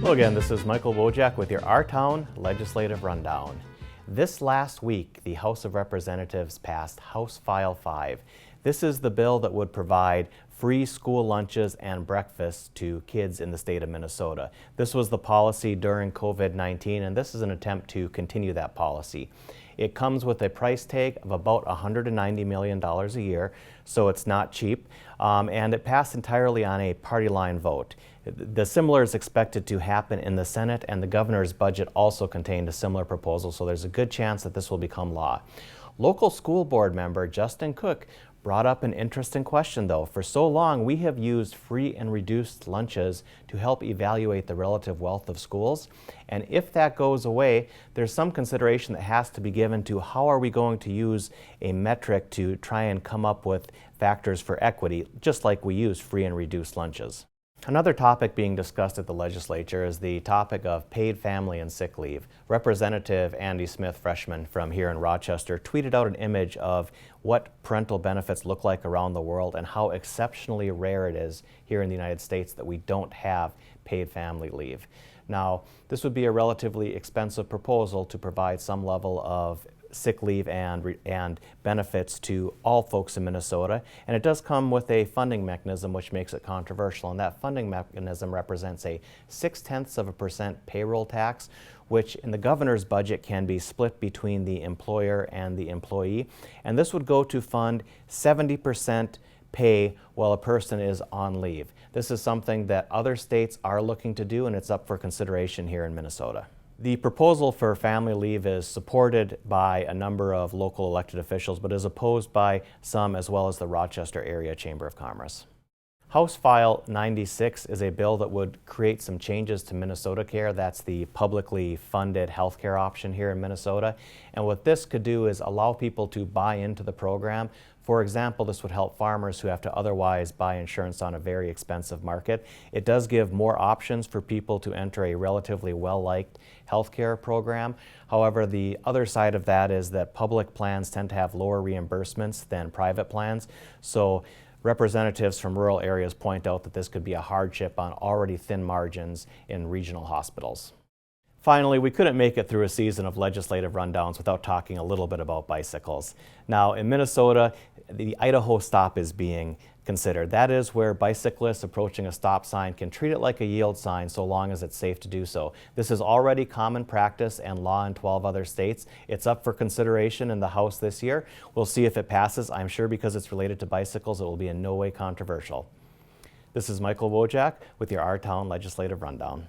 Hello again, this is Michael Wojcik with your Our Town Legislative Rundown. This last week, the House of Representatives passed House File 5. This is the bill that would provide free school lunches and breakfasts to kids in the state of Minnesota. This was the policy during COVID-19, and this is an attempt to continue that policy. It comes with a price tag of about $190 million a year, so it's not cheap, and it passed entirely on a party line vote. The similar is expected to happen in the Senate, and the governor's budget also contained a similar proposal, so there's a good chance that this will become law. Local school board member Justin Cook brought up an interesting question though. For so long, we have used free and reduced lunches to help evaluate the relative wealth of schools. And if that goes away, there's some consideration that has to be given to how are we going to use a metric to try and come up with factors for equity, just like we use free and reduced lunches. Another topic being discussed at the legislature is the topic of paid family and sick leave. Representative Andy Smith, freshman from here in Rochester, tweeted out an image of what parental benefits look like around the world and how exceptionally rare it is here in the United States that we don't have paid family leave. Now, this would be a relatively expensive proposal to provide some level of sick leave and benefits to all folks in Minnesota, and it does come with a funding mechanism which makes it controversial, and that funding mechanism represents a 0.6% payroll tax, which in the governor's budget can be split between the employer and the employee, and this would go to fund 70% pay while a person is on leave. This is something that other states are looking to do, and it's up for consideration here in Minnesota. The proposal for family leave is supported by a number of local elected officials, but is opposed by some as well as the Rochester Area Chamber of Commerce. House File 96 is a bill that would create some changes to MinnesotaCare. That's the publicly funded healthcare option here in Minnesota. And what this could do is allow people to buy into the program. For example, this would help farmers who have to otherwise buy insurance on a very expensive market. It does give more options for people to enter a relatively well-liked healthcare program. However, the other side of that is that public plans tend to have lower reimbursements than private plans. So representatives from rural areas point out that this could be a hardship on already thin margins in regional hospitals. Finally, we couldn't make it through a season of legislative rundowns without talking a little bit about bicycles. Now, in Minnesota, the Idaho stop is being considered. That is where bicyclists approaching a stop sign can treat it like a yield sign so long as it's safe to do so. This is already common practice and law in 12 other states. It's up for consideration in the House this year. We'll see if it passes. I'm sure because it's related to bicycles, it will be in no way controversial. This is Michael Wojcik with your Our Town Legislative Rundown.